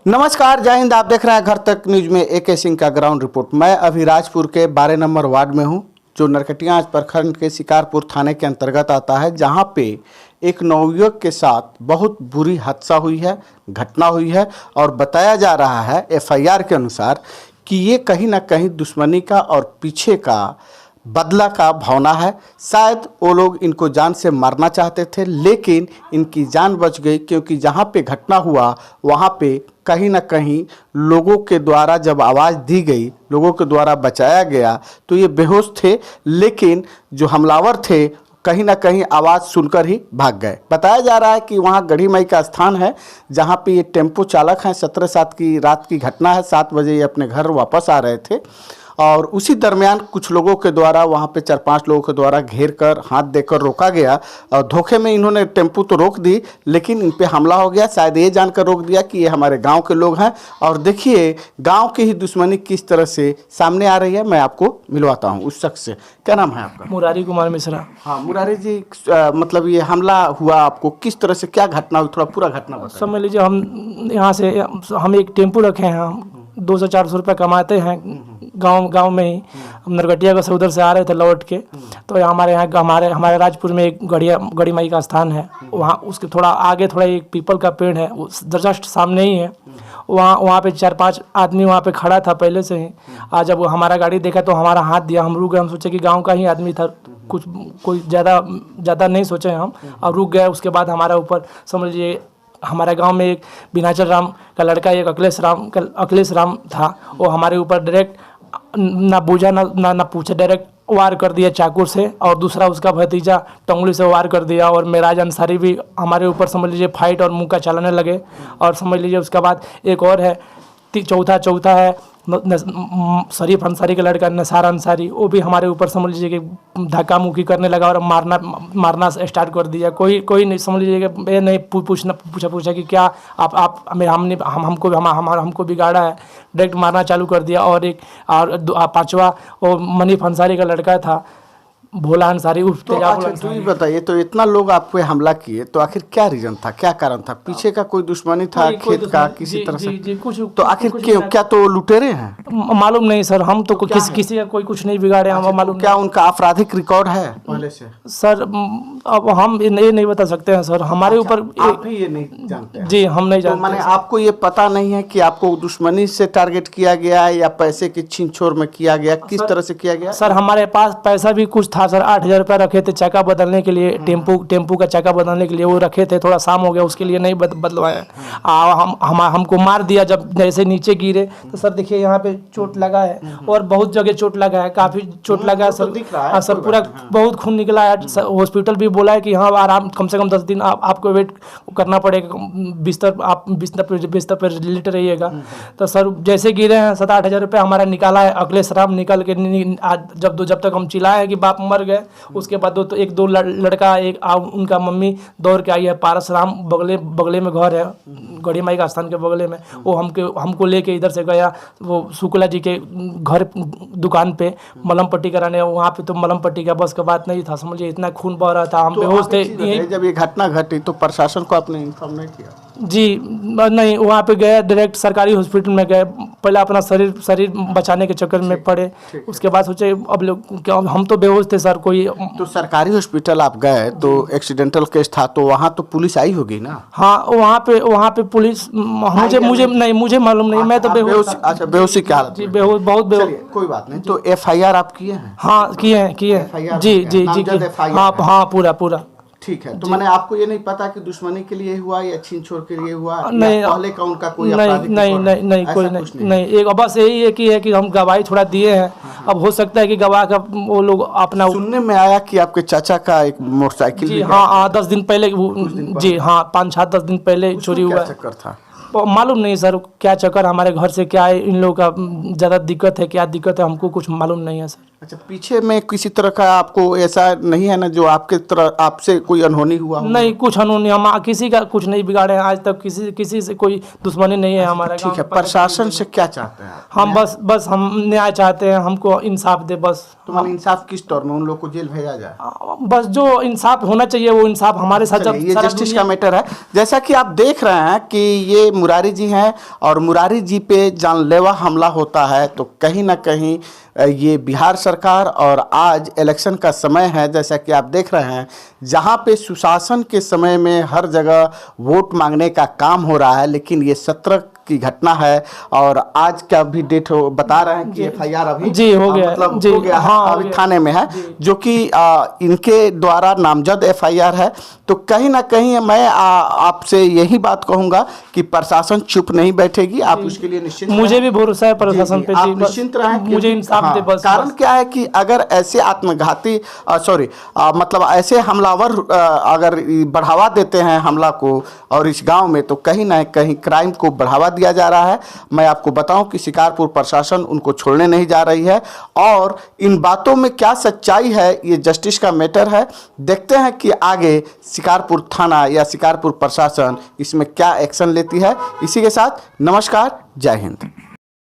नमस्कार, जय हिंद। आप देख रहे हैं घर तक न्यूज में AK सिंह का ग्राउंड रिपोर्ट। मैं अभी राजपुर के 12 नंबर वार्ड में हूं, जो नरकटियागंज प्रखंड के शिकारपुर थाने के अंतर्गत आता है, जहां पे एक नवयुवक के साथ बहुत बुरी हादसा हुई है, घटना हुई है। और बताया जा रहा है FIR के अनुसार कि ये कहीं ना कहीं दुश्मनी का और पीछे का बदला का भावना है। शायद वो लोग इनको जान से मारना चाहते थे, लेकिन इनकी जान बच गई, क्योंकि जहाँ पे घटना हुआ वहाँ पे कहीं ना कहीं लोगों के द्वारा जब आवाज़ दी गई, लोगों के द्वारा बचाया गया, तो ये बेहोश थे, लेकिन जो हमलावर थे कहीं ना कहीं आवाज़ सुनकर ही भाग गए। बताया जा रहा है कि वहाँ गढ़ी माई का स्थान है, जहाँ पे ये टेम्पो चालक हैं। 17/7 की रात की घटना है। 7 बजे ये अपने घर वापस आ रहे थे और उसी दरमियान कुछ लोगों के द्वारा वहाँ पे 4-5 लोगों के द्वारा घेर कर हाथ देकर रोका गया। और धोखे में इन्होंने टेम्पो तो रोक दी, लेकिन इन पे हमला हो गया। शायद ये जानकर रोक दिया कि ये हमारे गांव के लोग हैं। और देखिए गांव की ही दुश्मनी किस तरह से सामने आ रही है। मैं आपको मिलवाता हूँ उस शख्स से। क्या नाम है आपका? मुरारी कुमार मिश्रा। हाँ मुरारी जी, मतलब ये हमला हुआ आपको किस तरह से, क्या घटना हुई, थोड़ा पूरा घटना बताइए। समझ लीजिए हम यहाँ से हम एक टेम्पो रखे हैं, हम 200-400 रुपये कमाते हैं गांव में ही। हम नरकटिया से उधर से आ रहे थे लौट के, तो हमारे यहाँ हमारे राजपुर में एक गढ़ी माई का स्थान है। वहाँ उसके थोड़ा आगे थोड़ा एक पीपल का पेड़ है, जस्ट सामने ही है। वहाँ पे 4-5 आदमी वहाँ पे खड़ा था पहले से ही। आज जब हमारा गाड़ी देखा तो हमारा हाथ दिया, हम रुक गए। हम सोचे कि गाँव का ही आदमी था, कोई ज़्यादा नहीं सोचे हम, और रुक गए। उसके बाद हमारा ऊपर समझ लीजिए हमारे गांव में एक बिनाचल राम का लड़का, एक अखिलेश राम था। वो हमारे ऊपर डायरेक्ट ना बूझा ना पूछे, डायरेक्ट वार कर दिया चाकू से। और दूसरा उसका भतीजा टंगली से वार कर दिया। और मेराज अंसारी भी हमारे ऊपर समझ लीजिए फाइट और मुक्का चलाने लगे। और समझ लीजिए उसके बाद एक और है, चौथा है शरीफ अंसारी का लड़का नसार अंसारी। वो भी हमारे ऊपर समझ लीजिए कि धक्का मुक्की करने लगा और मारना स्टार्ट कर दिया। कोई नहीं समझ लीजिए कि ये नहीं पूछा कि क्या आप हमको बिगाड़ा है, डायरेक्ट मारना चालू कर दिया। और पांचवा वो मनीफ अंसारी का लड़का था, भोला अंसारी उर्फ तेजाब अंसारी। तो ये बताइए, तो इतना लोग आप पे हमला किए, तो आखिर क्या रीजन था, क्या कारण था? पीछे का कोई दुश्मनी था, खेत का किसी तरह से? जी, कुछ तो आखिर क्यों, क्या तो लुटेरे हैं? मालूम नहीं सर, हम तो किसी का कोई कुछ नहीं बिगाड़े। हम मालूम क्या उनका आपराधिक रिकॉर्ड है पहले से? सर अब हम ये नहीं बता सकते हैं सर, हमारे ऊपर आप भी ये नहीं जानते हैं? जी, हम नहीं जानते। माने आपको ये पता नहीं है कि आपको दुश्मनी से टारगेट किया गया है या पैसे की छीन छोड़ में किया गया, किस तरह से किया गया? सर हमारे पास पैसा भी कुछ था सर, 8,000 रुपये रखे थे चक्का बदलने के लिए, टेम्पू का चक्का बदलने के लिए वो रखे थे। थोड़ा शाम हो गया, उसके लिए नहीं बदलवाया। हमको मार दिया जब जैसे नीचे गिरे। तो सर देखिए यहाँ पे चोट लगा है, और बहुत जगह चोट लगा है, काफ़ी चोट लगा है सर। सर पूरा बहुत खून निकला है। हॉस्पिटल भी बोला है कि हाँ आराम, कम से कम 10 दिन आपको वेट करना पड़ेगा, आप बिस्तर पर लेटे रहिएगा। तो सर जैसे गिरे हैं 7-8 हज़ार रुपये हमारा निकाला है। अखिलेश राम निकल के जब तक हम चिल्लाए हैं कि बाप मर गए, उसके बाद दो लड़का, उनका मम्मी दौड़ के आई है। पारस राम बगले में घर है, गढ़ी माई का स्थान के बगले में। वो हमको लेके इधर से गया, वो शुक्ला जी के घर दुकान पे मलहम पट्टी कराने। वहाँ पे तो मलहम पट्टी का बस का बात नहीं था, समझिए इतना खून बह रहा था, हम बेहोश थे। जब ये घटना घटी तो प्रशासन को आपने इन्फॉर्म नहीं किया? जी नहीं, वहाँ पे गए, डायरेक्ट सरकारी हॉस्पिटल में गए। पहले अपना शरीर बचाने के चक्कर में पड़े, उसके बाद सोचे अब लोग क्या, हम तो बेहोश थे सर। कोई तो सरकारी हॉस्पिटल आप गए तो एक्सीडेंटल केस था, तो वहाँ तो पुलिस आई होगी ना? हाँ वहाँ पे पुलिस मुझे मालूम नहीं, मैं तो बेहोश। अच्छा, बेहोशी क्या हालत? जी बेहोश, बहुत बेहोश। कोई बात नहीं। तो FIR आप किए हैं? हाँ किए हैं। जी हाँ पूरा। ठीक है। तो मैंने आपको ये नहीं पता कि दुश्मनी के लिए हुआ या छीन छोड़ के लिए हुआ, नहीं पहले का उनका कोई नहीं कोई नहीं। एक बस यही है कि हम गवाही थोड़ा दिए हैं। अब हो सकता है कि गवाह का वो लोग अपना, सुनने में आया कि आपके चाचा का एक मोटरसाइकिल, जी हाँ 10 दिन पहले, जी हाँ 5-7-10 दिन पहले चोरी हुआ। चक्कर था मालूम नहीं सर, क्या चक्कर, हमारे घर से क्या है, इन लोगों का ज़्यादा दिक्कत है, क्या दिक्कत है हमको कुछ मालूम नहीं है सर। अच्छा, पीछे में किसी तरह का आपको ऐसा नहीं है ना जो आपके तरह आपसे कोई अनहोनी हुआ हो? नहीं, कुछ अनहोनी हम किसी का कुछ नहीं बिगाड़े हैं आज तक, किसी से कोई दुश्मनी नहीं है हमारे गाँव ठीक है, में। प्रशासन से क्या चाहते हैं आप? हम बस हम न्याय चाहते हैं, हमको इंसाफ दे बस। तो मतलब इंसाफ किस तौर में उन लोग को जेल भेजा जाए? बस जो इंसाफ होना चाहिए वो इंसाफ हमारे साथ। चलिए, ये जस्टिस का मैटर है। जैसा कि आप देख रहे हैं कि ये मुरारी जी हैं और मुरारी जी पे जानलेवा हमला होता है, तो कहीं ना कहीं ये बिहार सरकार और आज इलेक्शन का समय है, जैसा कि आप देख रहे हैं, जहाँ पे सुशासन के समय में हर जगह वोट मांगने का काम हो रहा है, लेकिन ये 17 की घटना है और आज का भी डेट बता रहे हैं कि एफआईआर अभी जी हो गया, मतलब जी हो गया है, हाँ, अभी थाने में है, जो कि इनके द्वारा नामजद एफआईआर है। तो कहीं ना कहीं मैं आपसे यही बात कहूंगा कि प्रशासन चुप नहीं बैठेगी, आप उसके लिए निश्चिंत मुझे रहें। भी भरोसा है प्रशासन पे। आप जी, निश्चिंत रहें, मुझे क्योंकि इंसाफ दे बस। कारण क्या है कि अगर ऐसे आत्मघाती मतलब ऐसे हमलावर अगर बढ़ावा देते हैं हमला को और इस गांव में, तो कहीं ना कहीं क्राइम को बढ़ावा दिया जा रहा है। मैं आपको बताऊं कि शिकारपुर प्रशासन उनको छोड़ने नहीं जा रही है और इन बातों में क्या सच्चाई है ये जस्टिस का मैटर है। देखते हैं कि आगे शिकारपुर थाना या शिकारपुर प्रशासन इसमें क्या एक्शन लेती है। इसी के साथ नमस्कार, जय हिंद।